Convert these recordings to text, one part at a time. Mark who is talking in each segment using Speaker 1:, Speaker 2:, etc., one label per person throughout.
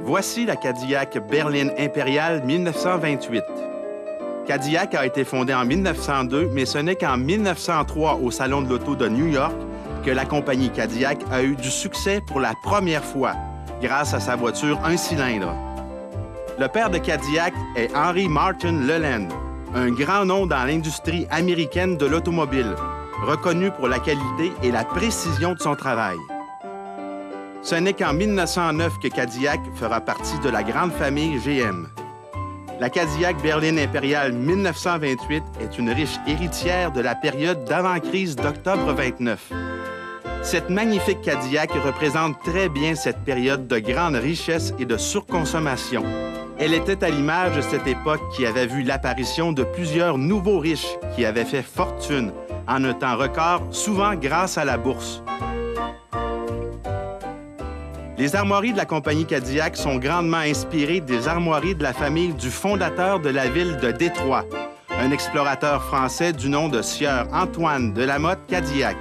Speaker 1: Voici la Cadillac berline impériale 1928. Cadillac a été fondée en 1902, mais ce n'est qu'en 1903 au Salon de l'Auto de New York que la compagnie Cadillac a eu du succès pour la première fois, grâce à sa voiture 1 cylindre. Le père de Cadillac est Henry Martin Leland, un grand nom dans l'industrie américaine de l'automobile, reconnu pour la qualité et la précision de son travail. Ce n'est qu'en 1909 que Cadillac fera partie de la grande famille GM. La Cadillac berline impériale 1928 est une riche héritière de la période d'avant-crise d'octobre 29. Cette magnifique Cadillac représente très bien cette période de grande richesse et de surconsommation. Elle était à l'image de cette époque qui avait vu l'apparition de plusieurs nouveaux riches qui avaient fait fortune en un temps record, souvent grâce à la bourse. Les armoiries de la compagnie Cadillac sont grandement inspirées des armoiries de la famille du fondateur de la ville de Détroit, un explorateur français du nom de sieur Antoine de la Motte Cadillac.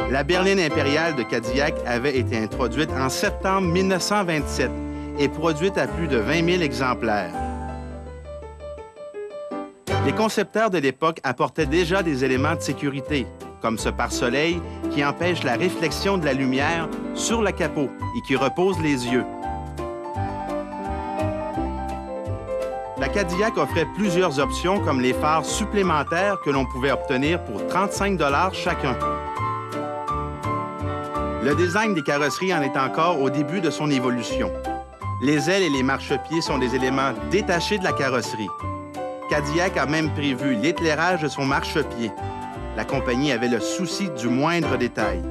Speaker 1: La berline impériale de Cadillac avait été introduite en septembre 1927 et produite à plus de 20 000 exemplaires. Les concepteurs de l'époque apportaient déjà des éléments de sécurité, comme ce pare-soleil qui empêche la réflexion de la lumière sur le capot et qui repose les yeux. La Cadillac offrait plusieurs options comme les phares supplémentaires que l'on pouvait obtenir pour 35 $ chacun. Le design des carrosseries en est encore au début de son évolution. Les ailes et les marchepieds sont des éléments détachés de la carrosserie. Cadillac a même prévu l'éclairage de son marchepied. La compagnie avait le souci du moindre détail.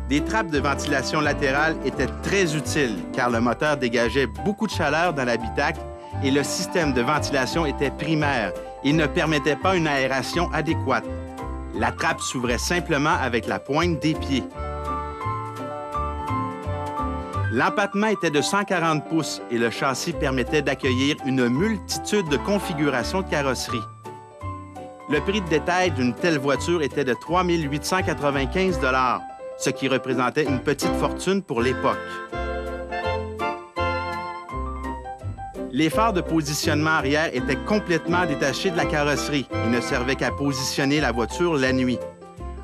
Speaker 1: Des trappes de ventilation latérale étaient très utiles car le moteur dégageait beaucoup de chaleur dans l'habitacle et le système de ventilation était primaire. Il ne permettait pas une aération adéquate. La trappe s'ouvrait simplement avec la pointe des pieds. L'empattement était de 140 pouces et le châssis permettait d'accueillir une multitude de configurations de carrosserie. Le prix de détail d'une telle voiture était de 3 895 $, ce qui représentait une petite fortune pour l'époque. Les phares de positionnement arrière étaient complètement détachés de la carrosserie et ne servaient qu'à positionner la voiture la nuit.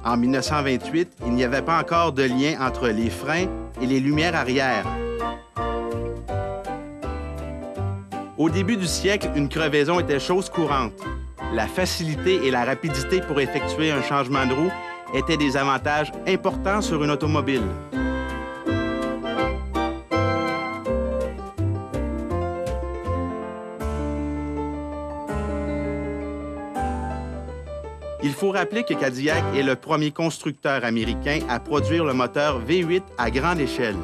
Speaker 1: En 1928, il n'y avait pas encore de lien entre les freins et les lumières arrière. Au début du siècle, une crevaison était chose courante. La facilité et la rapidité pour effectuer un changement de roue étaient des avantages importants sur une automobile. Il faut rappeler que Cadillac est le premier constructeur américain à produire le moteur V8 à grande échelle.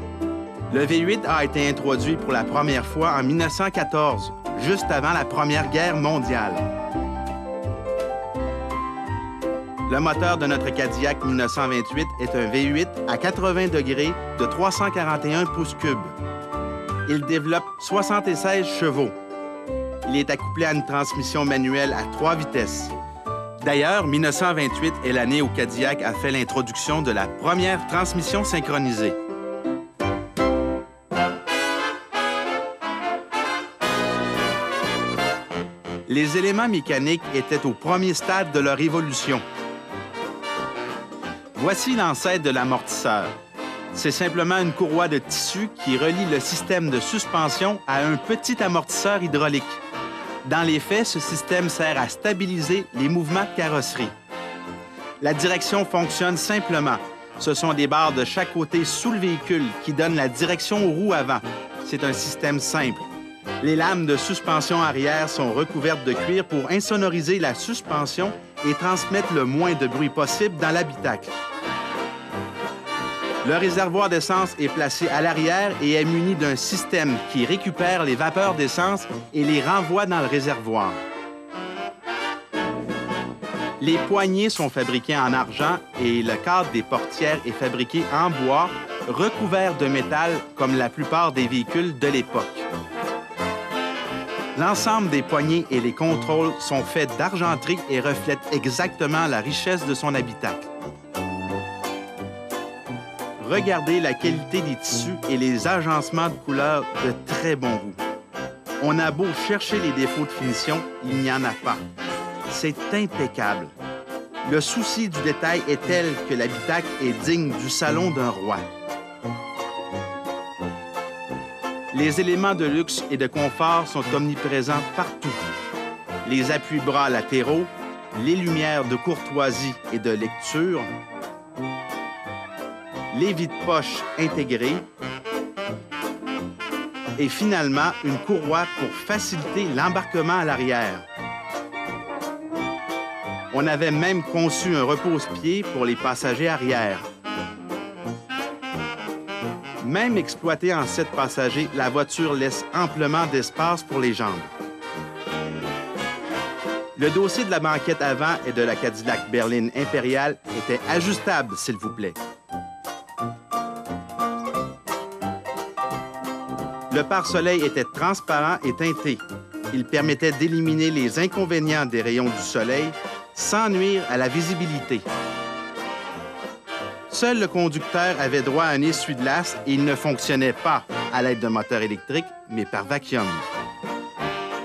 Speaker 1: Le V8 a été introduit pour la première fois en 1914, juste avant la Première Guerre mondiale. Le moteur de notre Cadillac 1928 est un V8 à 80 degrés de 341 pouces cubes. Il développe 76 chevaux. Il est accouplé à une transmission manuelle à 3 vitesses. D'ailleurs, 1928 est l'année où Cadillac a fait l'introduction de la première transmission synchronisée. Les éléments mécaniques étaient au premier stade de leur évolution. Voici l'ancêtre de l'amortisseur. C'est simplement une courroie de tissu qui relie le système de suspension à un petit amortisseur hydraulique. Dans les faits, ce système sert à stabiliser les mouvements de carrosserie. La direction fonctionne simplement. Ce sont des barres de chaque côté sous le véhicule qui donnent la direction aux roues avant. C'est un système simple. Les lames de suspension arrière sont recouvertes de cuir pour insonoriser la suspension et transmettre le moins de bruit possible dans l'habitacle. Le réservoir d'essence est placé à l'arrière et est muni d'un système qui récupère les vapeurs d'essence et les renvoie dans le réservoir. Les poignées sont fabriquées en argent et le cadre des portières est fabriqué en bois, recouvert de métal comme la plupart des véhicules de l'époque. L'ensemble des poignées et les contrôles sont faits d'argenterie et reflètent exactement la richesse de son habitacle. Regardez la qualité des tissus et les agencements de couleurs de très bon goût. On a beau chercher les défauts de finition, il n'y en a pas. C'est impeccable. Le souci du détail est tel que l'habitacle est digne du salon d'un roi. Les éléments de luxe et de confort sont omniprésents partout. Les appuis-bras latéraux, les lumières de courtoisie et de lecture, les vides-poches intégrées et finalement une courroie pour faciliter l'embarquement à l'arrière. On avait même conçu un repose-pied pour les passagers arrière. Même exploitée en 7 passagers, la voiture laisse amplement d'espace pour les jambes. Le dossier de la banquette avant et de la Cadillac berline impériale était ajustable, s'il vous plaît. Le pare-soleil était transparent et teinté. Il permettait d'éliminer les inconvénients des rayons du soleil sans nuire à la visibilité. Seul le conducteur avait droit à un essuie-glace et il ne fonctionnait pas à l'aide d'un moteur électrique, mais par vacuum.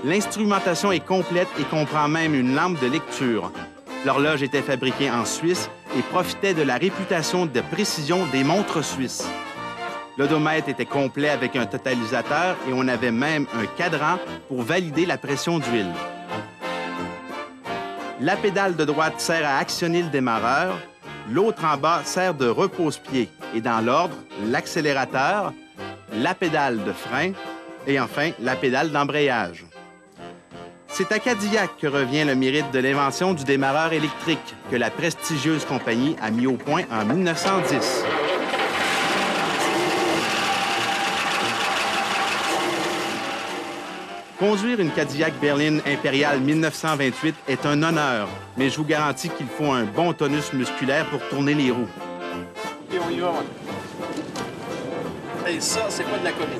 Speaker 1: L'instrumentation est complète et comprend même une lampe de lecture. L'horloge était fabriquée en Suisse et profitait de la réputation de précision des montres suisses. L'odomètre était complet avec un totalisateur et on avait même un cadran pour valider la pression d'huile. La pédale de droite sert à actionner le démarreur, l'autre en bas sert de repose-pied et dans l'ordre, l'accélérateur, la pédale de frein et enfin la pédale d'embrayage. C'est à Cadillac que revient le mérite de l'invention du démarreur électrique que la prestigieuse compagnie a mis au point en 1910. Conduire une Cadillac berline impériale 1928 est un honneur, mais je vous garantis qu'il faut un bon tonus musculaire pour tourner les roues.
Speaker 2: OK, on y va. Et ça, c'est pas de la comédie.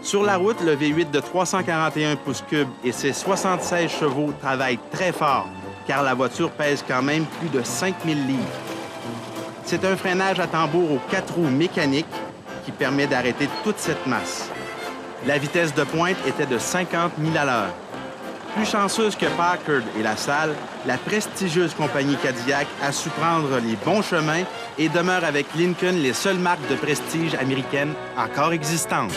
Speaker 1: Sur la route, le V8 de 341 pouces cubes et ses 76 chevaux travaillent très fort, car la voiture pèse quand même plus de 5000 livres. C'est un freinage à tambour aux 4 roues mécaniques qui permet d'arrêter toute cette masse. La vitesse de pointe était de 50 000 à l'heure. Plus chanceuse que Packard et LaSalle, la prestigieuse compagnie Cadillac a su prendre les bons chemins et demeure avec Lincoln les seules marques de prestige américaines encore existantes.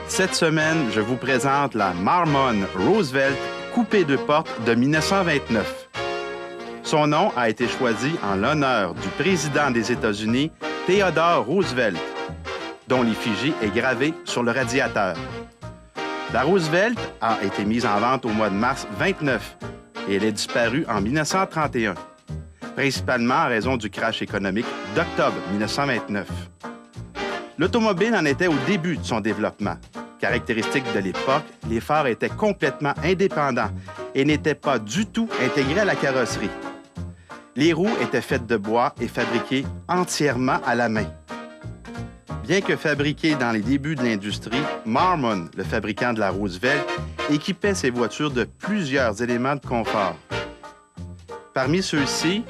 Speaker 1: Cette semaine, je vous présente la Marmon Roosevelt coupé de porte de 1929. Son nom a été choisi en l'honneur du président des États-Unis, Theodore Roosevelt, dont l'effigie est gravée sur le radiateur. La Roosevelt a été mise en vente au mois de mars 29 et elle est disparue en 1931, principalement en raison du crash économique d'octobre 1929. L'automobile en était au début de son développement. Caractéristique de l'époque, les phares étaient complètement indépendants et n'étaient pas du tout intégrés à la carrosserie. Les roues étaient faites de bois et fabriquées entièrement à la main. Bien que fabriquées dans les débuts de l'industrie, Marmon, le fabricant de la Roosevelt, équipait ses voitures de plusieurs éléments de confort. Parmi ceux-ci,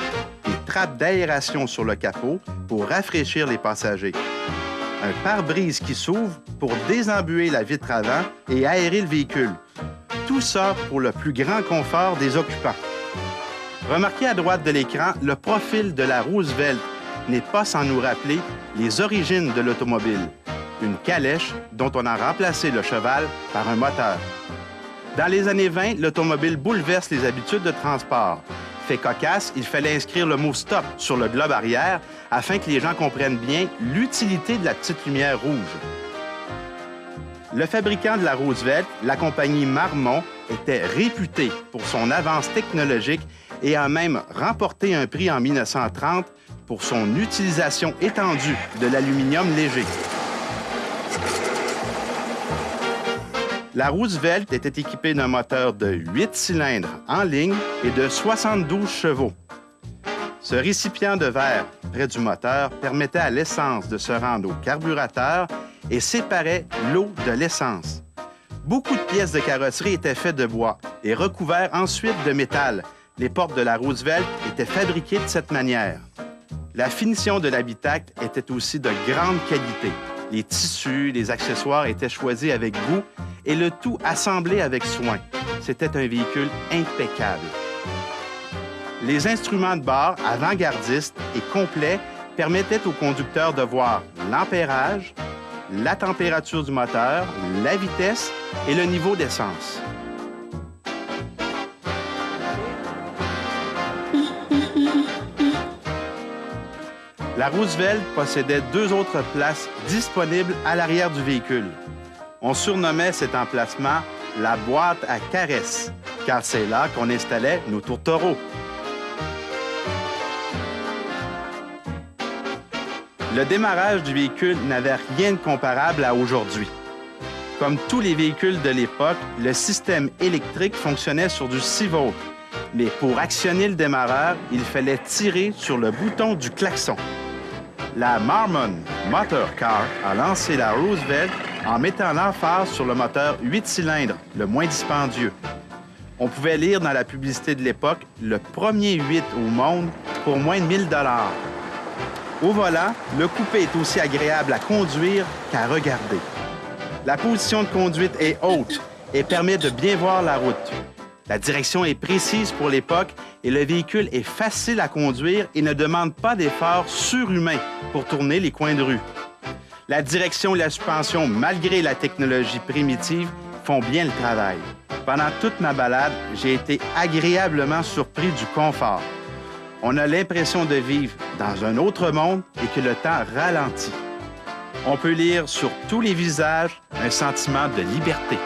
Speaker 1: des trappes d'aération sur le capot pour rafraîchir les passagers. Un pare-brise qui s'ouvre pour désembuer la vitre avant et aérer le véhicule. Tout ça pour le plus grand confort des occupants. Remarquez à droite de l'écran, le profil de la Roosevelt n'est pas sans nous rappeler les origines de l'automobile. Une calèche dont on a remplacé le cheval par un moteur. Dans les années 20, l'automobile bouleverse les habitudes de transport. Fait cocasse, il fallait inscrire le mot « stop » sur le globe arrière afin que les gens comprennent bien l'utilité de la petite lumière rouge. Le fabricant de la Roosevelt, la compagnie Marmon, était réputé pour son avance technologique et a même remporté un prix en 1930 pour son utilisation étendue de l'aluminium léger. La Roosevelt était équipée d'un moteur de 8 cylindres en ligne et de 72 chevaux. Ce récipient de verre près du moteur permettait à l'essence de se rendre au carburateur et séparait l'eau de l'essence. Beaucoup de pièces de carrosserie étaient faites de bois et recouvertes ensuite de métal. Les portes de la Roosevelt étaient fabriquées de cette manière. La finition de l'habitacle était aussi de grande qualité. Les tissus, les accessoires étaient choisis avec goût et le tout assemblé avec soin. C'était un véhicule impeccable. Les instruments de bord avant-gardistes et complets permettaient au conducteur de voir l'ampérage, la température du moteur, la vitesse et le niveau d'essence. La Roosevelt possédait 2 autres places disponibles à l'arrière du véhicule. On surnommait cet emplacement la boîte à caresses, car c'est là qu'on installait nos tourtereaux. Le démarrage du véhicule n'avait rien de comparable à aujourd'hui. Comme tous les véhicules de l'époque, le système électrique fonctionnait sur du 6 volts. Mais pour actionner le démarreur, il fallait tirer sur le bouton du klaxon. La Marmon Motor Car a lancé la Roosevelt en mettant l'emphase sur le moteur 8 cylindres, le moins dispendieux. On pouvait lire dans la publicité de l'époque le premier 8 au monde pour moins de 1000 $. Au volant, le coupé est aussi agréable à conduire qu'à regarder. La position de conduite est haute et permet de bien voir la route. La direction est précise pour l'époque et le véhicule est facile à conduire et ne demande pas d'efforts surhumains pour tourner les coins de rue. La direction et la suspension, malgré la technologie primitive, font bien le travail. Pendant toute ma balade, j'ai été agréablement surpris du confort. On a l'impression de vivre dans un autre monde et que le temps ralentit. On peut lire sur tous les visages un sentiment de liberté.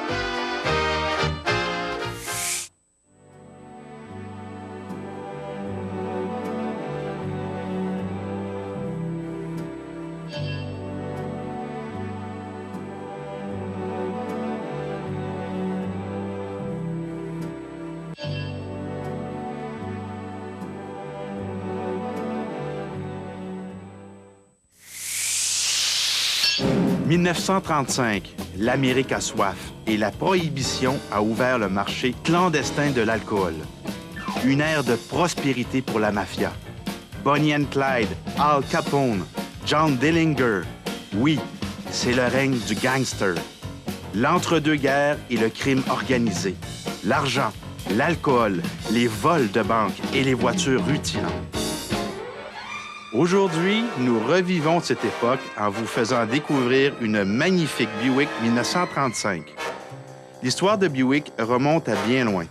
Speaker 1: « 1935, l'Amérique a soif et la prohibition a ouvert le marché clandestin de l'alcool. Une ère de prospérité pour la mafia. Bonnie and Clyde, Al Capone, John Dillinger. Oui, c'est le règne du gangster. L'entre-deux-guerres et le crime organisé. L'argent, l'alcool, les vols de banques et les voitures rutilantes. Aujourd'hui, nous revivons cette époque en vous faisant découvrir une magnifique Buick 1935. L'histoire de Buick remonte à bien loin.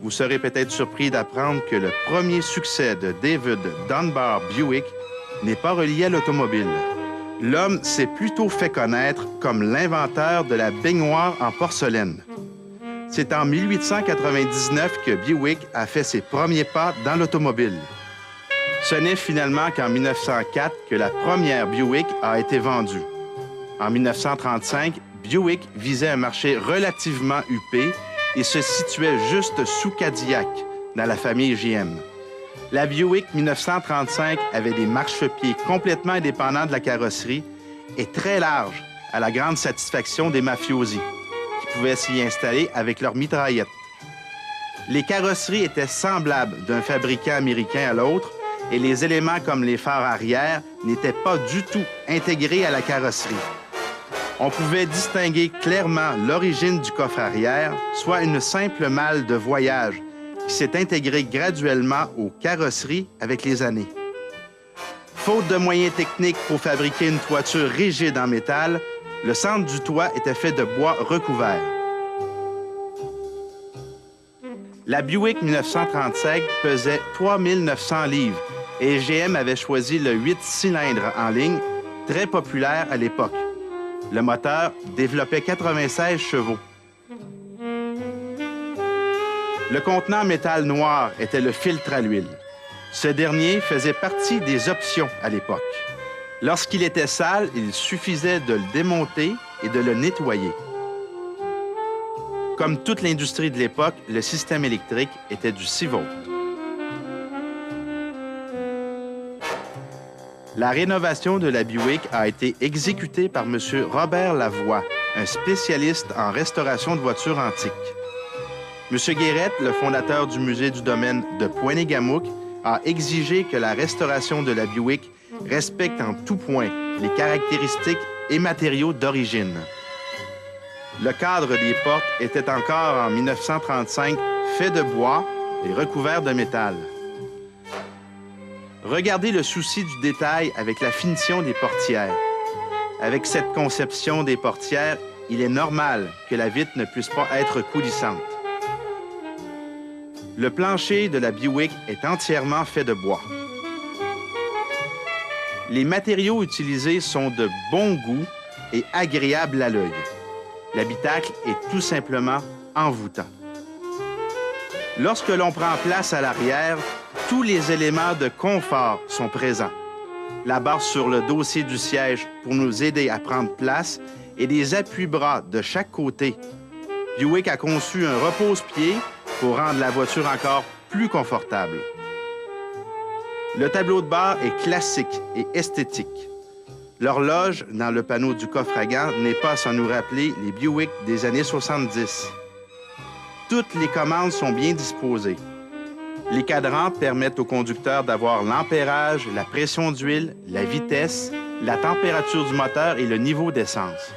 Speaker 1: Vous serez peut-être surpris d'apprendre que le premier succès de David Dunbar Buick n'est pas relié à l'automobile. L'homme s'est plutôt fait connaître comme l'inventeur de la baignoire en porcelaine. C'est en 1899 que Buick a fait ses premiers pas dans l'automobile. Ce n'est finalement qu'en 1904 que la première Buick a été vendue. En 1935, Buick visait un marché relativement huppé et se situait juste sous Cadillac, dans la famille GM. La Buick 1935 avait des marchepieds complètement indépendants de la carrosserie et très larges, à la grande satisfaction des mafiosi, qui pouvaient s'y installer avec leurs mitraillettes. Les carrosseries étaient semblables d'un fabricant américain à l'autre, et les éléments comme les phares arrière n'étaient pas du tout intégrés à la carrosserie. On pouvait distinguer clairement l'origine du coffre arrière, soit une simple malle de voyage qui s'est intégrée graduellement aux carrosseries avec les années. Faute de moyens techniques pour fabriquer une toiture rigide en métal, le centre du toit était fait de bois recouvert. La Buick 1935 pesait 3900 livres et GM avait choisi le 8 cylindres en ligne, très populaire à l'époque. Le moteur développait 96 chevaux. Le contenant en métal noir était le filtre à l'huile. Ce dernier faisait partie des options à l'époque. Lorsqu'il était sale, il suffisait de le démonter et de le nettoyer. Comme toute l'industrie de l'époque, le système électrique était du 6 volts. La rénovation de la Buick a été exécutée par M. Robert Lavoie, un spécialiste en restauration de voitures antiques. M. Guérette, le fondateur du musée du domaine de Pointe-Gamouk, a exigé que la restauration de la Buick respecte en tout point les caractéristiques et matériaux d'origine. Le cadre des portes était encore en 1935 fait de bois et recouvert de métal. Regardez le souci du détail avec la finition des portières. Avec cette conception des portières, il est normal que la vitre ne puisse pas être coulissante. Le plancher de la Buick est entièrement fait de bois. Les matériaux utilisés sont de bon goût et agréables à l'œil. L'habitacle est tout simplement envoûtant. Lorsque l'on prend place à l'arrière, tous les éléments de confort sont présents. La barre sur le dossier du siège pour nous aider à prendre place et des appuis-bras de chaque côté. Buick a conçu un repose-pied pour rendre la voiture encore plus confortable. Le tableau de bord est classique et esthétique. L'horloge dans le panneau du coffre à gants n'est pas sans nous rappeler les Buick des années 70. Toutes les commandes sont bien disposées. Les cadrans permettent au conducteur d'avoir l'ampérage, la pression d'huile, la vitesse, la température du moteur et le niveau d'essence.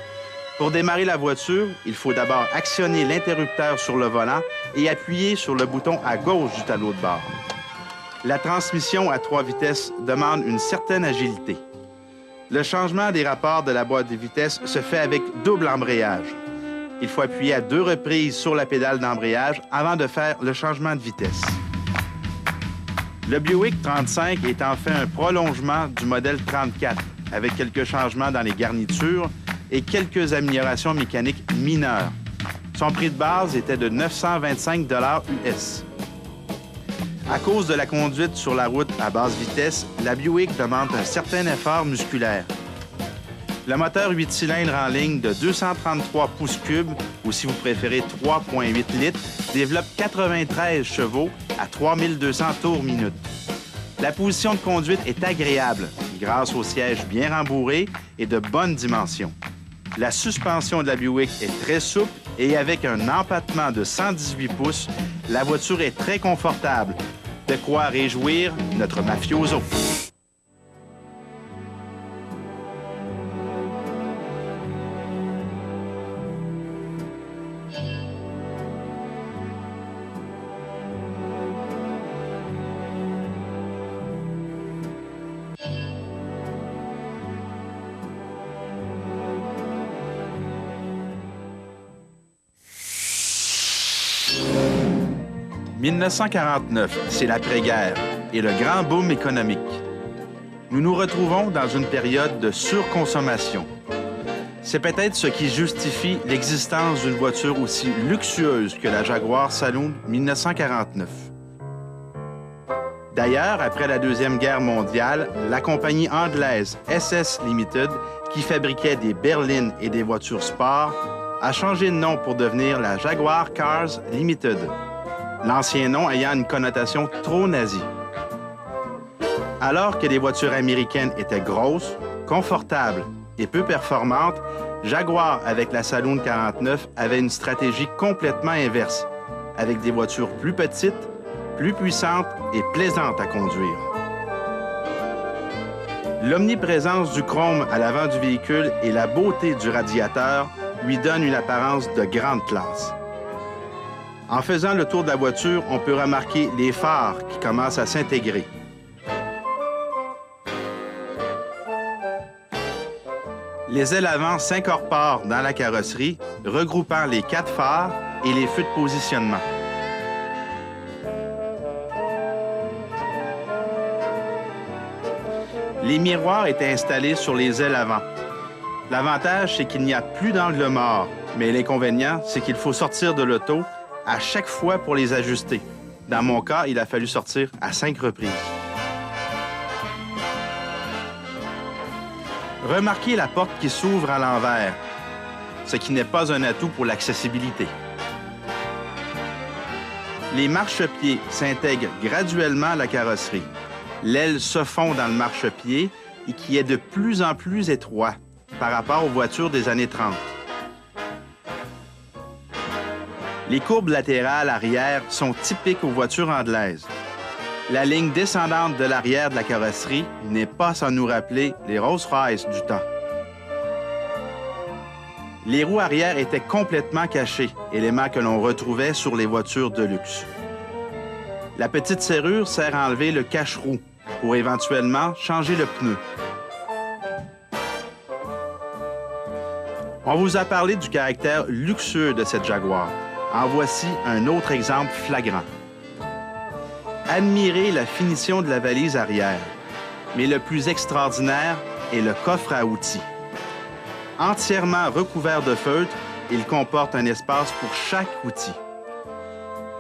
Speaker 1: Pour démarrer la voiture, il faut d'abord actionner l'interrupteur sur le volant et appuyer sur le bouton à gauche du tableau de bord. La transmission à 3 vitesses demande une certaine agilité. Le changement des rapports de la boîte de vitesses se fait avec double embrayage. Il faut appuyer à 2 reprises sur la pédale d'embrayage avant de faire le changement de vitesse. Le Buick 35 est en fait un prolongement du modèle 34, avec quelques changements dans les garnitures et quelques améliorations mécaniques mineures. Son prix de base était de 925 $ US. À cause de la conduite sur la route à basse vitesse, la Buick demande un certain effort musculaire. Le moteur 8 cylindres en ligne de 233 pouces cubes, ou si vous préférez 3,8 litres, développe 93 chevaux à 3200 tours minute. La position de conduite est agréable grâce au siège bien rembourré et de bonnes dimensions. La suspension de la Buick est très souple et avec un empattement de 118 pouces, la voiture est très confortable. De quoi réjouir notre mafioso. « 1949, c'est l'après-guerre et le grand boom économique. Nous nous retrouvons dans une période de surconsommation. C'est peut-être ce qui justifie l'existence d'une voiture aussi luxueuse que la Jaguar Saloon 1949. D'ailleurs, après la Deuxième Guerre mondiale, la compagnie anglaise SS Limited, qui fabriquait des berlines et des voitures sport, a changé de nom pour devenir la Jaguar Cars Limited, l'ancien nom ayant une connotation trop nazie. Alors que les voitures américaines étaient grosses, confortables et peu performantes, Jaguar, avec la Saloon 49, avait une stratégie complètement inverse, avec des voitures plus petites, plus puissantes et plaisantes à conduire. L'omniprésence du chrome à l'avant du véhicule et la beauté du radiateur lui donnent une apparence de grande classe. En faisant le tour de la voiture, on peut remarquer les phares qui commencent à s'intégrer. Les ailes avant s'incorporent dans la carrosserie, regroupant les 4 phares et les feux de positionnement. Les miroirs étaient installés sur les ailes avant. L'avantage, c'est qu'il n'y a plus d'angle mort, mais l'inconvénient, c'est qu'il faut sortir de l'auto à chaque fois pour les ajuster. Dans mon cas, il a fallu sortir à 5 reprises. Remarquez la porte qui s'ouvre à l'envers, ce qui n'est pas un atout pour l'accessibilité. Les marchepieds s'intègrent graduellement à la carrosserie. L'aile se fond dans le marchepied et qui est de plus en plus étroit par rapport aux voitures des années 30. Les courbes latérales arrière sont typiques aux voitures anglaises. La ligne descendante de l'arrière de la carrosserie n'est pas sans nous rappeler les Rolls-Royce du temps. Les roues arrière étaient complètement cachées, élément que l'on retrouvait sur les voitures de luxe. La petite serrure sert à enlever le cache-roue pour éventuellement changer le pneu. On vous a parlé du caractère luxueux de cette Jaguar. En voici un autre exemple flagrant. Admirez la finition de la valise arrière, mais le plus extraordinaire est le coffre à outils. Entièrement recouvert de feutre, il comporte un espace pour chaque outil.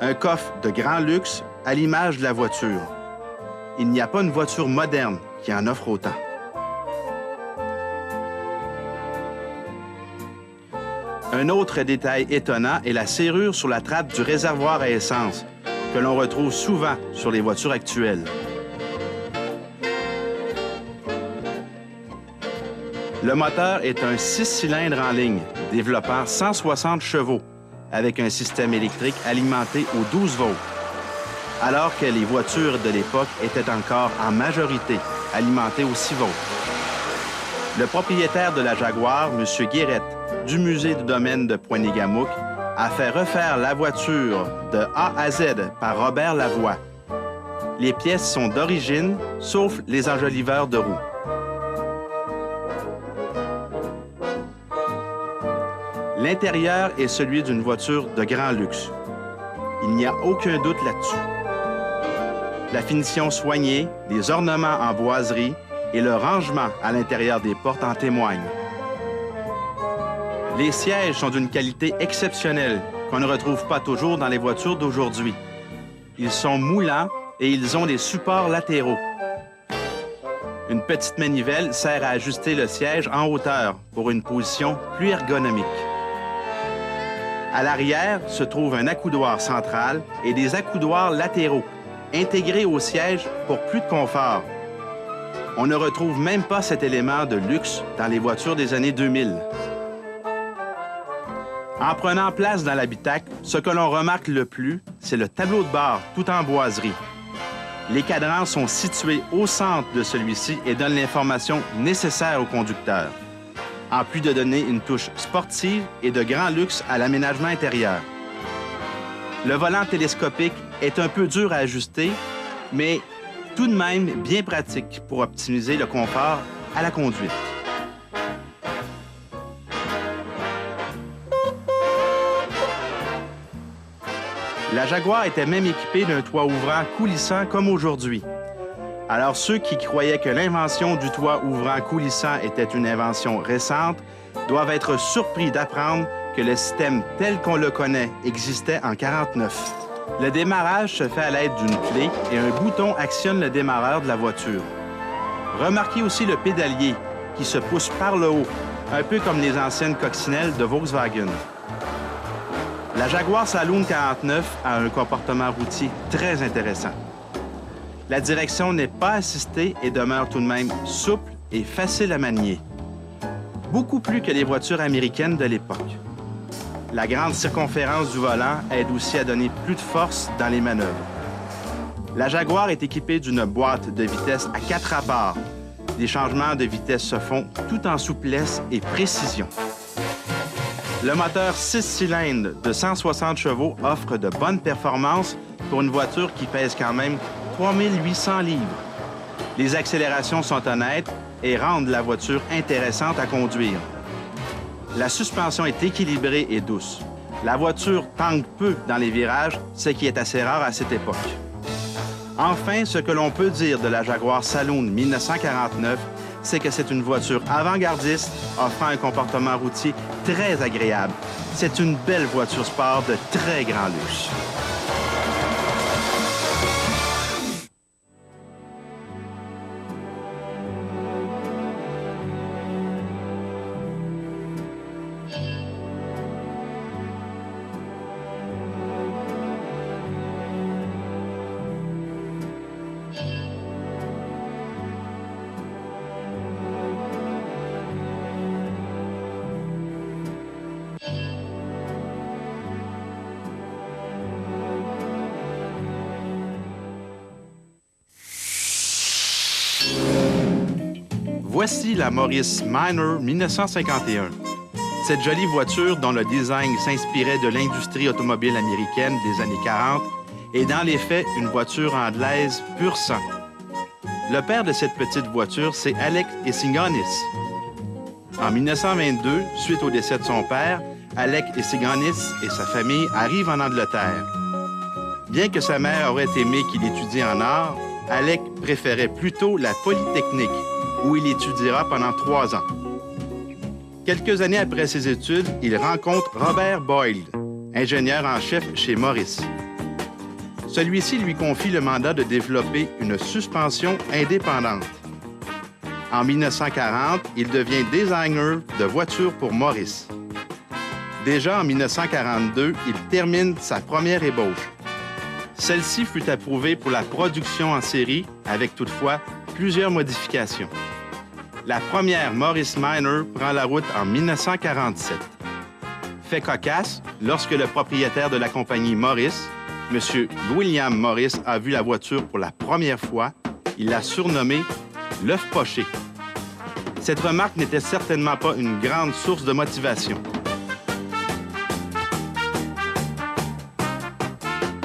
Speaker 1: Un coffre de grand luxe à l'image de la voiture. Il n'y a pas une voiture moderne qui en offre autant. Un autre détail étonnant est la serrure sur la trappe du réservoir à essence, que l'on retrouve souvent sur les voitures actuelles. Le moteur est un 6 cylindres en ligne, développant 160 chevaux, avec un système électrique alimenté aux 12 volts, alors que les voitures de l'époque étaient encore en majorité alimentées aux 6 volts. Le propriétaire de la Jaguar, M. Guérette, du musée du domaine de Poigny-Gamouc, a fait refaire la voiture de A à Z par Robert Lavoie. Les pièces sont d'origine, sauf les enjoliveurs de roues. L'intérieur est celui d'une voiture de grand luxe. Il n'y a aucun doute là-dessus. La finition soignée, les ornements en boiserie et le rangement à l'intérieur des portes en témoignent. Les sièges sont d'une qualité exceptionnelle qu'on ne retrouve pas toujours dans les voitures d'aujourd'hui. Ils sont moulants et ils ont des supports latéraux. Une petite manivelle sert à ajuster le siège en hauteur pour une position plus ergonomique. À l'arrière se trouve un accoudoir central et des accoudoirs latéraux, intégrés au siège pour plus de confort. On ne retrouve même pas cet élément de luxe dans les voitures des années 2000. En prenant place dans l'habitacle, ce que l'on remarque le plus, c'est le tableau de bord tout en boiserie. Les cadrans sont situés au centre de celui-ci et donnent l'information nécessaire au conducteur, en plus de donner une touche sportive et de grand luxe à l'aménagement intérieur. Le volant télescopique est un peu dur à ajuster, mais tout de même bien pratique pour optimiser le confort à la conduite. La Jaguar était même équipée d'un toit ouvrant coulissant comme aujourd'hui. Alors ceux qui croyaient que l'invention du toit ouvrant coulissant était une invention récente doivent être surpris d'apprendre que le système tel qu'on le connaît existait en 1949. Le démarrage se fait à l'aide d'une clé et un bouton actionne le démarreur de la voiture. Remarquez aussi le pédalier qui se pousse par le haut, un peu comme les anciennes coccinelles de Volkswagen. La Jaguar Saloon 49 a un comportement routier très intéressant. La direction n'est pas assistée et demeure tout de même souple et facile à manier. Beaucoup plus que les voitures américaines de l'époque. La grande circonférence du volant aide aussi à donner plus de force dans les manœuvres. La Jaguar est équipée d'une boîte de vitesse à 4 rapports. Les changements de vitesse se font tout en souplesse et précision. Le moteur 6 cylindres de 160 chevaux offre de bonnes performances pour une voiture qui pèse quand même 3800 livres. Les accélérations sont honnêtes et rendent la voiture intéressante à conduire. La suspension est équilibrée et douce. La voiture tangue peu dans les virages, ce qui est assez rare à cette époque. Enfin, ce que l'on peut dire de la Jaguar Saloon 1949, c'est que c'est une voiture avant-gardiste offrant un comportement routier très agréable. C'est une belle voiture sport de très grand luxe. Voici la Morris Minor 1951. Cette jolie voiture, dont le design s'inspirait de l'industrie automobile américaine des années 40, est dans les faits une voiture anglaise pur sang. Le père de cette petite voiture, c'est Alec Essigonis. En 1922, suite au décès de son père, Alec Essigonis et sa famille arrivent en Angleterre. Bien que sa mère aurait aimé qu'il étudie en art, Alec préférait plutôt la Polytechnique, où il étudiera pendant 3 ans. Quelques années après ses études, il rencontre Robert Boyle, ingénieur en chef chez Morris. Celui-ci lui confie le mandat de développer une suspension indépendante. En 1940, il devient designer de voitures pour Morris. Déjà en 1942, il termine sa première ébauche. Celle-ci fut approuvée pour la production en série, avec toutefois plusieurs modifications. La première Morris Minor prend la route en 1947. Fait cocasse, lorsque le propriétaire de la compagnie Morris, M. William Morris, a vu la voiture pour la première fois, il l'a surnommée « l'œuf poché ». Cette remarque n'était certainement pas une grande source de motivation.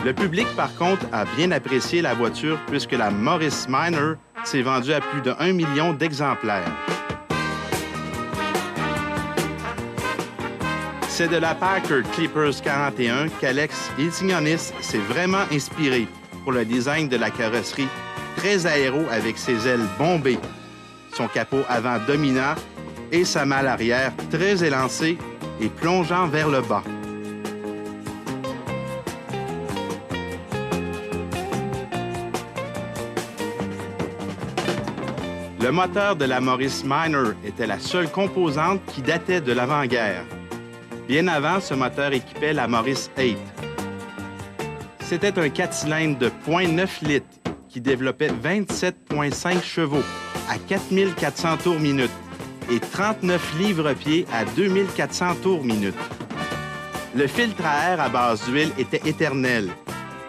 Speaker 1: Le public, par contre, a bien apprécié la voiture puisque la Morris Minor s'est vendue à plus de 1 million d'exemplaires. C'est de la Packard Clippers 41 qu'Alex Essigonis s'est vraiment inspiré pour le design de la carrosserie très aéro avec ses ailes bombées, son capot avant dominant et sa malle arrière très élancée et plongeant vers le bas. Le moteur de la Morris Minor était la seule composante qui datait de l'avant-guerre. Bien avant, ce moteur équipait la Morris 8. C'était un 4 cylindres de 0,9 litres qui développait 27,5 chevaux à 4400 tours minute et 39 livres-pieds à 2400 tours minute. Le filtre à air à base d'huile était éternel.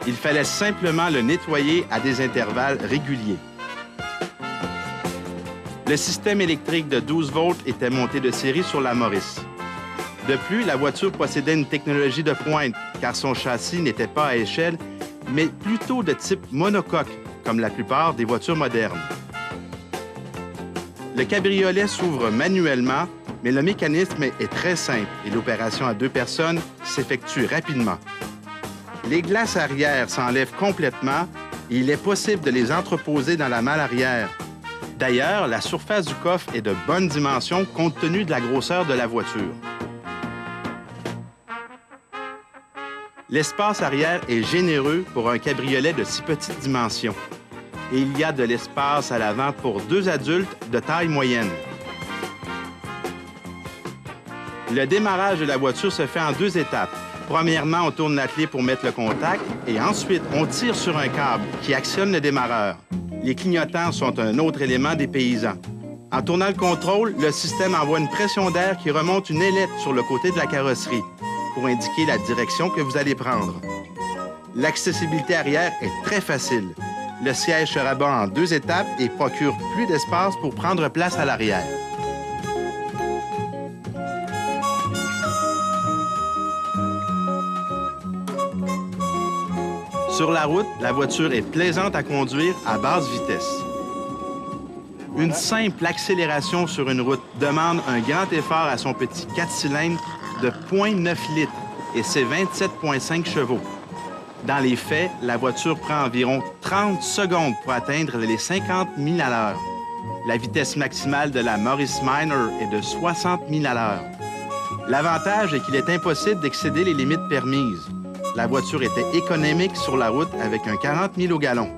Speaker 1: Il fallait simplement le nettoyer à des intervalles réguliers. Le système électrique de 12 volts était monté de série sur la Morris. De plus, la voiture possédait une technologie de pointe, car son châssis n'était pas à échelle, mais plutôt de type monocoque, comme la plupart des voitures modernes. Le cabriolet s'ouvre manuellement, mais le mécanisme est très simple et l'opération à 2 personnes s'effectue rapidement. Les glaces arrière s'enlèvent complètement et il est possible de les entreposer dans la malle arrière. D'ailleurs, la surface du coffre est de bonne dimension compte tenu de la grosseur de la voiture. L'espace arrière est généreux pour un cabriolet de si petite dimension. Et il y a de l'espace à l'avant pour 2 adultes de taille moyenne. Le démarrage de la voiture se fait en 2 étapes. Premièrement, on tourne la clé pour mettre le contact et ensuite, on tire sur un câble qui actionne le démarreur. Les clignotants sont un autre élément des paysans. En tournant le contrôle, le système envoie une pression d'air qui remonte une ailette sur le côté de la carrosserie pour indiquer la direction que vous allez prendre. L'accessibilité arrière est très facile. Le siège se rabat en 2 étapes et procure plus d'espace pour prendre place à l'arrière. Sur la route, la voiture est plaisante à conduire à basse vitesse. Une simple accélération sur une route demande un grand effort à son petit 4 cylindres de 0,9 litres et ses 27,5 chevaux. Dans les faits, la voiture prend environ 30 secondes pour atteindre les 50 000 à l'heure. La vitesse maximale de la Morris Minor est de 60 000 à l'heure. L'avantage est qu'il est impossible d'excéder les limites permises. La voiture était économique sur la route avec un 40 000 au gallon.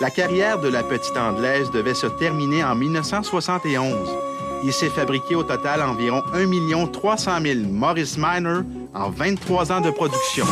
Speaker 1: La carrière de la petite Anglaise devait se terminer en 1971. Il s'est fabriqué au total environ 1 300 000 Morris Minor en 23 ans de production.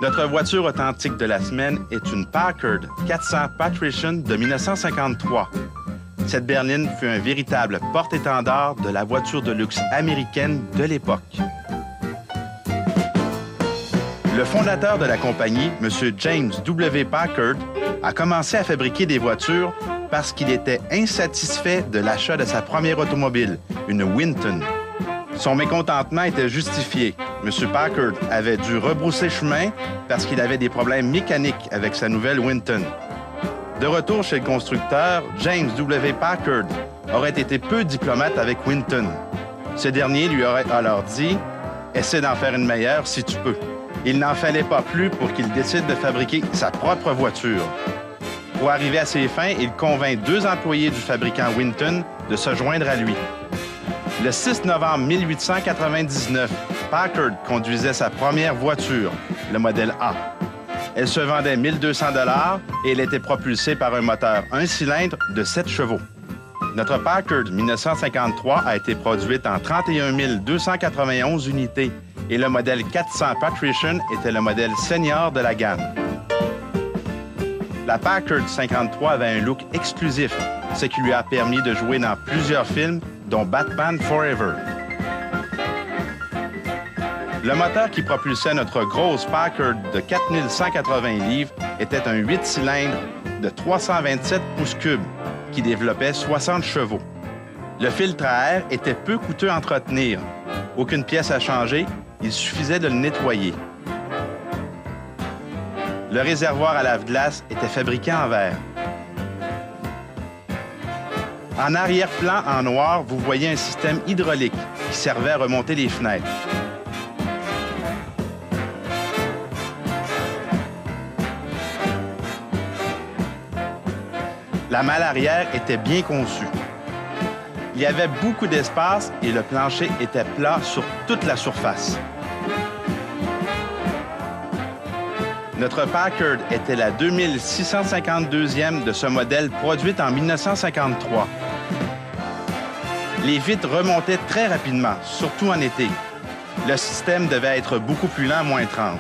Speaker 1: Notre voiture authentique de la semaine est une Packard 400 Patrician de 1953. Cette berline fut un véritable porte-étendard de la voiture de luxe américaine de l'époque. Le fondateur de la compagnie, M. James W. Packard, a commencé à fabriquer des voitures parce qu'il était insatisfait de l'achat de sa première automobile, une Winton. Son mécontentement était justifié. M. Packard avait dû rebrousser chemin parce qu'il avait des problèmes mécaniques avec sa nouvelle Winton. De retour chez le constructeur, James W. Packard aurait été peu diplomate avec Winton. Ce dernier lui aurait alors dit « Essaie d'en faire une meilleure si tu peux ». Il n'en fallait pas plus pour qu'il décide de fabriquer sa propre voiture. Pour arriver à ses fins, il convainc 2 employés du fabricant Winton de se joindre à lui. Le 6 novembre 1899, Packard conduisait sa première voiture, le modèle A. Elle se vendait 1 200 $ et elle était propulsée par un moteur 1 cylindre de 7 chevaux. Notre Packard 1953 a été produite en 31 291 unités et le modèle 400 Patrician était le modèle senior de la gamme. La Packard 53 avait un look exclusif, ce qui lui a permis de jouer dans plusieurs films, dont Batman Forever. Le moteur qui propulsait notre grosse Packard de 4180 livres était un 8 cylindres de 327 pouces cubes qui développait 60 chevaux. Le filtre à air était peu coûteux à entretenir. Aucune pièce à changer, il suffisait de le nettoyer. Le réservoir à lave-glace était fabriqué en verre. En arrière-plan, en noir, vous voyez un système hydraulique qui servait à remonter les fenêtres. La malle arrière était bien conçue. Il y avait beaucoup d'espace et le plancher était plat sur toute la surface. Notre Packard était la 2652e de ce modèle produite en 1953. Les vitres remontaient très rapidement, surtout en été. Le système devait être beaucoup plus lent, moins 30.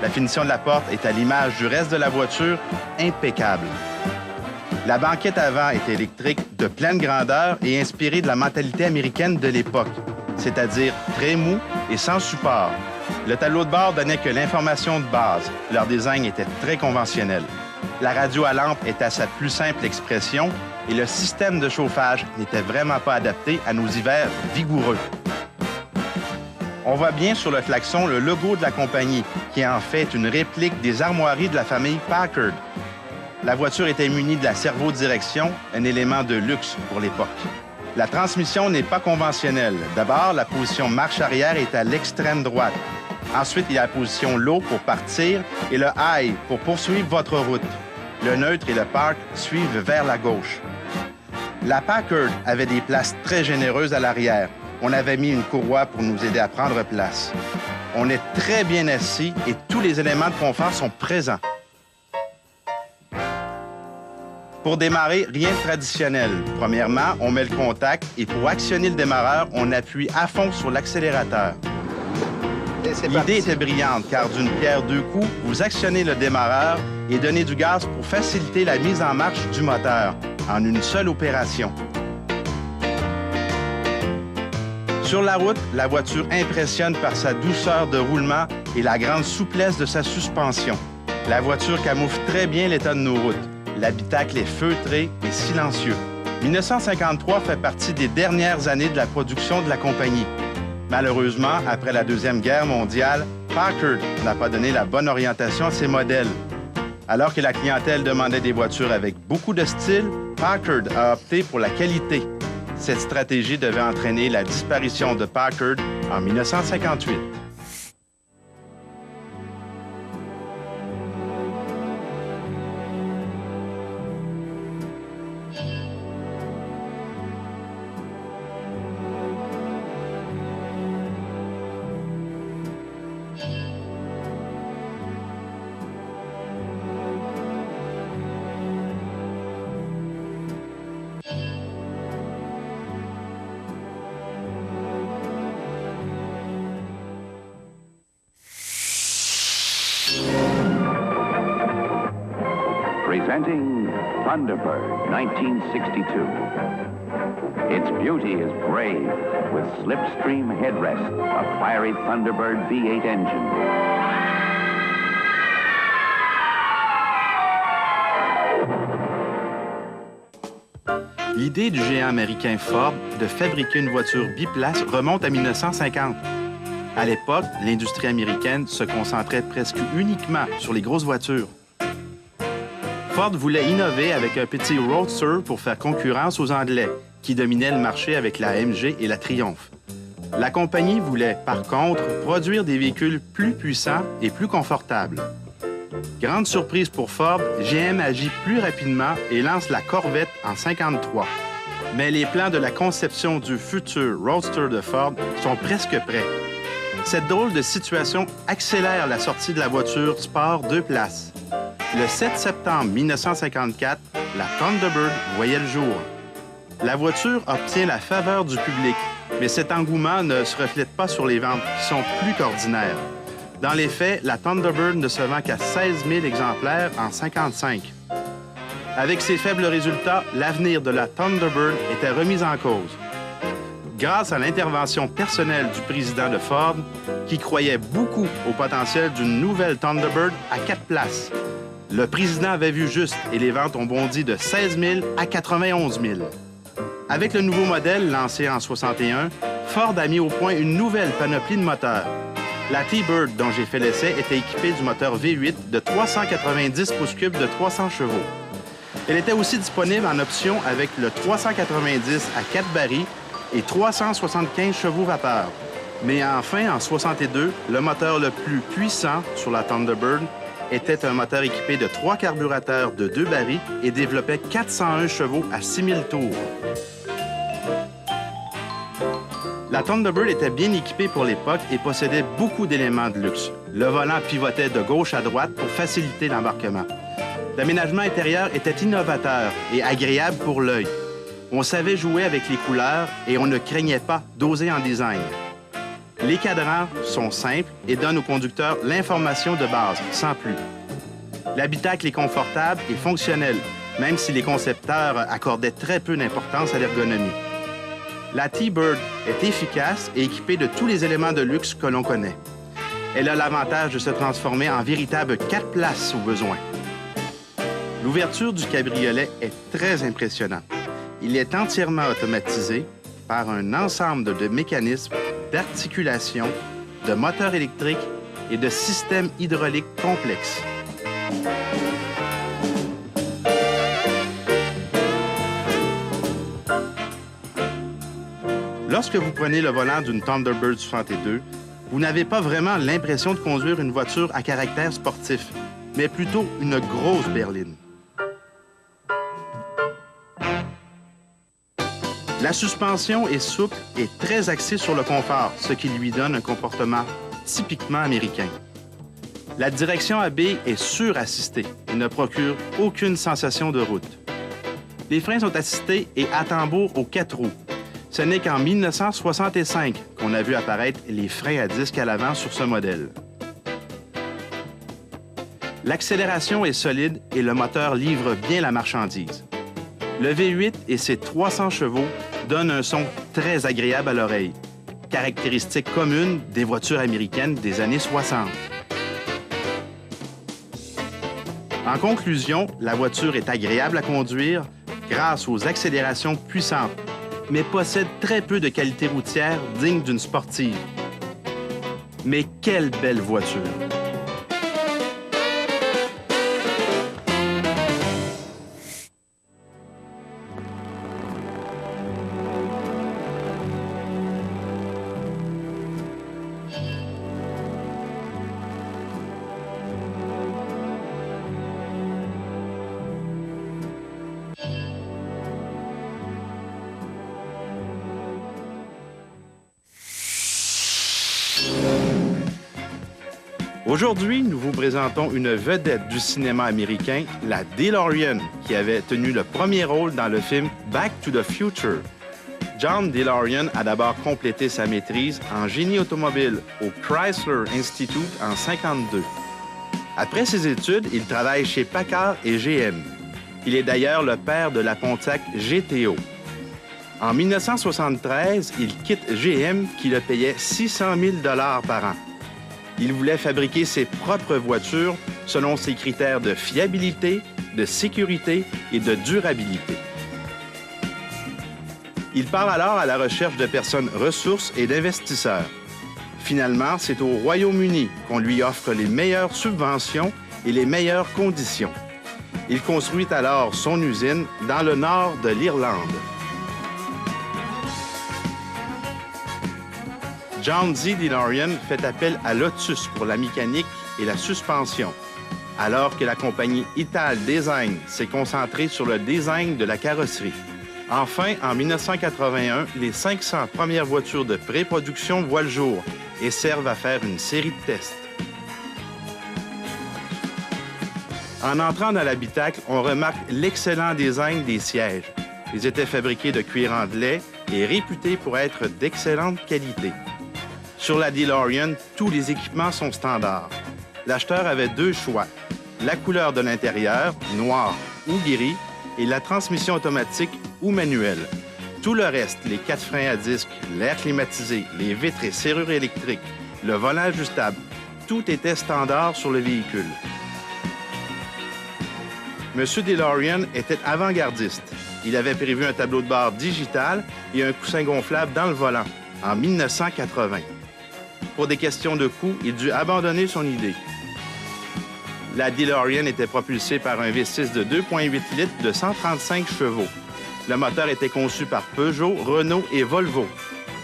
Speaker 1: La finition de la porte est à l'image du reste de la voiture, impeccable. La banquette avant est électrique, de pleine grandeur et inspirée de la mentalité américaine de l'époque, c'est-à-dire très mou et sans support. Le tableau de bord donnait que l'information de base. Leur design était très conventionnel. La radio à lampe était à sa plus simple expression et le système de chauffage n'était vraiment pas adapté à nos hivers vigoureux. On voit bien sur le klaxon le logo de la compagnie, qui est en fait une réplique des armoiries de la famille Packard. La voiture était munie de la servo-direction, un élément de luxe pour l'époque. La transmission n'est pas conventionnelle. D'abord, la position marche arrière est à l'extrême droite. Ensuite, il y a la position low pour partir et le high pour poursuivre votre route. Le neutre et le park suivent vers la gauche. La Packard avait des places très généreuses à l'arrière. On avait mis une courroie pour nous aider à prendre place. On est très bien assis et tous les éléments de confort sont présents. Pour démarrer, rien de traditionnel. Premièrement, on met le contact et pour actionner le démarreur, on appuie à fond sur l'accélérateur. L'idée était brillante car d'une pierre deux coups, vous actionnez le démarreur et donnez du gaz pour faciliter la mise en marche du moteur en une seule opération. Sur la route, la voiture impressionne par sa douceur de roulement et la grande souplesse de sa suspension. La voiture camoufle très bien l'état de nos routes. L'habitacle est feutré et silencieux. 1953 fait partie des dernières années de la production de la compagnie. Malheureusement, après la Deuxième Guerre mondiale, Packard n'a pas donné la bonne orientation à ses modèles. Alors que la clientèle demandait des voitures avec beaucoup de style, Packard a opté pour la qualité. Cette stratégie devait entraîner la disparition de Packard en 1958.
Speaker 3: Presenting Thunderbird 1962. Its beauty is brave, with slipstream headrest, a fiery Thunderbird V8 engine.
Speaker 1: L'idée du géant américain Ford de fabriquer une voiture biplace remonte à 1950. À l'époque, l'industrie américaine se concentrait presque uniquement sur les grosses voitures. Ford voulait innover avec un petit Roadster pour faire concurrence aux Anglais, qui dominaient le marché avec la MG et la Triumph. La compagnie voulait, par contre, produire des véhicules plus puissants et plus confortables. Grande surprise pour Ford, GM agit plus rapidement et lance la Corvette en 1953. Mais les plans de la conception du futur Roadster de Ford sont presque prêts. Cette drôle de situation accélère la sortie de la voiture sport 2 places. Le 7 septembre 1954, la Thunderbird voyait le jour. La voiture obtient la faveur du public, mais cet engouement ne se reflète pas sur les ventes, qui sont plus qu'ordinaires. Dans les faits, la Thunderbird ne se vend qu'à 16 000 exemplaires en 1955. Avec ces faibles résultats, l'avenir de la Thunderbird était remis en cause. Grâce à l'intervention personnelle du président de Ford, qui croyait beaucoup au potentiel d'une nouvelle Thunderbird à 4 places. Le président avait vu juste et les ventes ont bondi de 16 000 à 91 000. Avec le nouveau modèle lancé en 1961, Ford a mis au point une nouvelle panoplie de moteurs. La T-Bird, dont j'ai fait l'essai, était équipée du moteur V8 de 390 pouces-cubes de 300 chevaux. Elle était aussi disponible en option avec le 390 à 4 barils et 375 chevaux vapeur. Mais enfin, en 1962, le moteur le plus puissant sur la Thunderbird était un moteur équipé de 3 carburateurs de 2 barils et développait 401 chevaux à 6000 tours. La Thunderbird était bien équipée pour l'époque et possédait beaucoup d'éléments de luxe. Le volant pivotait de gauche à droite pour faciliter l'embarquement. L'aménagement intérieur était innovateur et agréable pour l'œil. On savait jouer avec les couleurs et on ne craignait pas d'oser en design. Les cadrans sont simples et donnent au conducteur l'information de base, sans plus. L'habitacle est confortable et fonctionnel, même si les concepteurs accordaient très peu d'importance à l'ergonomie. La T-Bird est efficace et équipée de tous les éléments de luxe que l'on connaît. Elle a l'avantage de se transformer en véritable 4 places au besoin. L'ouverture du cabriolet est très impressionnante. Il est entièrement automatisé par un ensemble de mécanismes, d'articulation, de moteurs électriques et de systèmes hydrauliques complexes. Lorsque vous prenez le volant d'une Thunderbird 62, vous n'avez pas vraiment l'impression de conduire une voiture à caractère sportif, mais plutôt une grosse berline. La suspension est souple et très axée sur le confort, ce qui lui donne un comportement typiquement américain. La direction à billes est surassistée et ne procure aucune sensation de route. Les freins sont assistés et à tambour aux 4 roues. Ce n'est qu'en 1965 qu'on a vu apparaître les freins à disque à l'avant sur ce modèle. L'accélération est solide et le moteur livre bien la marchandise. Le V8 et ses 300 chevaux donnent un son très agréable à l'oreille, caractéristique commune des voitures américaines des années 60. En conclusion, la voiture est agréable à conduire grâce aux accélérations puissantes, mais possède très peu de qualité routière digne d'une sportive. Mais quelle belle voiture! Aujourd'hui, nous vous présentons une vedette du cinéma américain, la DeLorean, qui avait tenu le premier rôle dans le film Back to the Future. John DeLorean a d'abord complété sa maîtrise en génie automobile au Chrysler Institute en 1952. Après ses études, il travaille chez Packard et GM. Il est d'ailleurs le père de la Pontiac GTO. En 1973, il quitte GM qui le payait 600 000 $ par an. Il voulait fabriquer ses propres voitures selon ses critères de fiabilité, de sécurité et de durabilité. Il part alors à la recherche de personnes ressources et d'investisseurs. Finalement, c'est au Royaume-Uni qu'on lui offre les meilleures subventions et les meilleures conditions. Il construit alors son usine dans le nord de l'Irlande. John Z. DeLorean fait appel à Lotus pour la mécanique et la suspension, alors que la compagnie Ital Design s'est concentrée sur le design de la carrosserie. Enfin, en 1981, les 500 premières voitures de pré-production voient le jour et servent à faire une série de tests. En entrant dans l'habitacle, on remarque l'excellent design des sièges. Ils étaient fabriqués de cuir anglais et réputés pour être d'excellente qualité. Sur la DeLorean, tous les équipements sont standards. L'acheteur avait deux choix, la couleur de l'intérieur, noir ou gris, et la transmission automatique ou manuelle. Tout le reste, les 4 freins à disque, l'air climatisé, les vitres et serrures électriques, le volant ajustable, tout était standard sur le véhicule. M. DeLorean était avant-gardiste. Il avait prévu un tableau de bord digital et un coussin gonflable dans le volant en 1980. Pour des questions de coût, il dut abandonner son idée. La DeLorean était propulsée par un V6 de 2,8 litres de 135 chevaux. Le moteur était conçu par Peugeot, Renault et Volvo.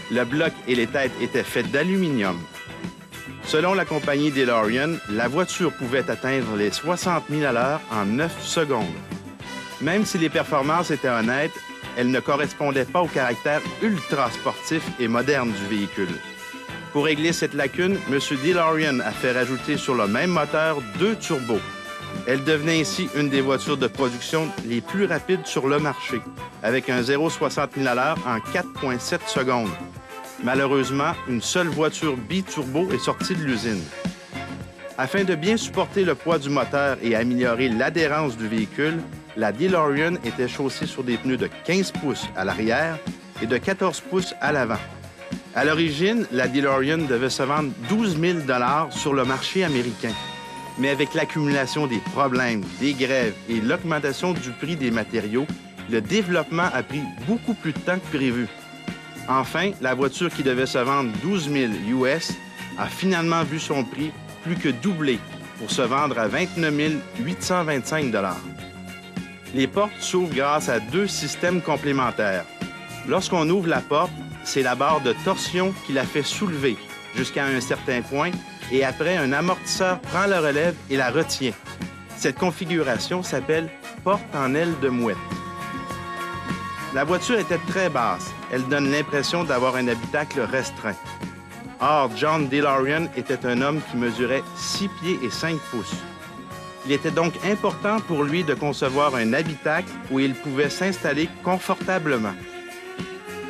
Speaker 1: Le bloc et les têtes étaient faits d'aluminium. Selon la compagnie DeLorean, la voiture pouvait atteindre les 60 000 à l'heure en 9 secondes. Même si les performances étaient honnêtes, elles ne correspondaient pas au caractère ultra sportif et moderne du véhicule. Pour régler cette lacune, M. DeLorean a fait rajouter sur le même moteur 2 turbos. Elle devenait ainsi une des voitures de production les plus rapides sur le marché, avec un 0,60 000 à l'heure en 4,7 secondes. Malheureusement, une seule voiture biturbo est sortie de l'usine. Afin de bien supporter le poids du moteur et améliorer l'adhérence du véhicule, la DeLorean était chaussée sur des pneus de 15 pouces à l'arrière et de 14 pouces à l'avant. À l'origine, la DeLorean devait se vendre 12 000 $ sur le marché américain. Mais avec l'accumulation des problèmes, des grèves et l'augmentation du prix des matériaux, le développement a pris beaucoup plus de temps que prévu. Enfin, la voiture qui devait se vendre 12 000 US a finalement vu son prix plus que doubler pour se vendre à 29 825 $. Les portes s'ouvrent grâce à 2 systèmes complémentaires. Lorsqu'on ouvre la porte, c'est la barre de torsion qui la fait soulever jusqu'à un certain point et après, un amortisseur prend la relève et la retient. Cette configuration s'appelle porte en aile de mouette. La voiture était très basse. Elle donne l'impression d'avoir un habitacle restreint. Or, John DeLorean était un homme qui mesurait 6 pieds et 5 pouces. Il était donc important pour lui de concevoir un habitacle où il pouvait s'installer confortablement.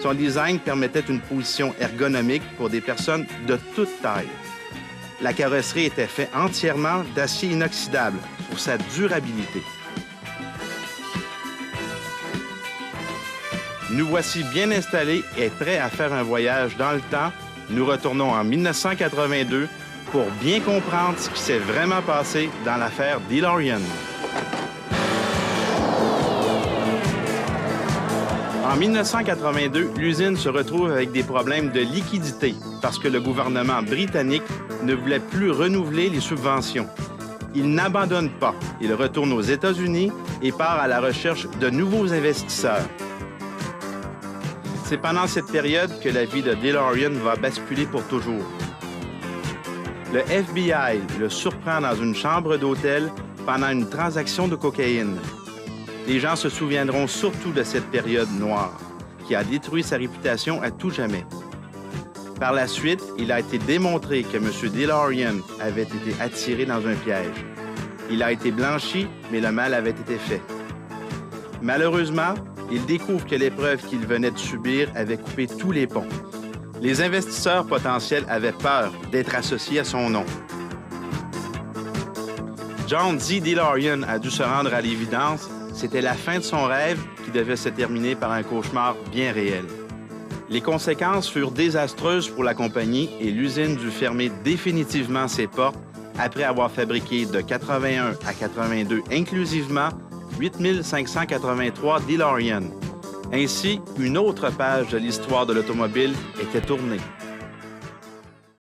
Speaker 1: Son design permettait une position ergonomique pour des personnes de toute taille. La carrosserie était faite entièrement d'acier inoxydable pour sa durabilité. Nous voici bien installés et prêts à faire un voyage dans le temps. Nous retournons en 1982 pour bien comprendre ce qui s'est vraiment passé dans l'affaire DeLorean. En 1982, l'usine se retrouve avec des problèmes de liquidité parce que le gouvernement britannique ne voulait plus renouveler les subventions. Il n'abandonne pas. Il retourne aux États-Unis et part à la recherche de nouveaux investisseurs. C'est pendant cette période que la vie de DeLorean va basculer pour toujours. Le FBI le surprend dans une chambre d'hôtel pendant une transaction de cocaïne. Les gens se souviendront surtout de cette période noire qui a détruit sa réputation à tout jamais. Par la suite, il a été démontré que M. DeLorean avait été attiré dans un piège. Il a été blanchi, mais le mal avait été fait. Malheureusement, il découvre que l'épreuve qu'il venait de subir avait coupé tous les ponts. Les investisseurs potentiels avaient peur d'être associés à son nom. John Z. DeLorean a dû se rendre à l'évidence, C'était la fin de son rêve qui devait se terminer par un cauchemar bien réel. Les conséquences furent désastreuses pour la compagnie et l'usine dut fermer définitivement ses portes après avoir fabriqué de 81 à 82 inclusivement 8583 DeLorean. Ainsi, une autre page de l'histoire de l'automobile était tournée.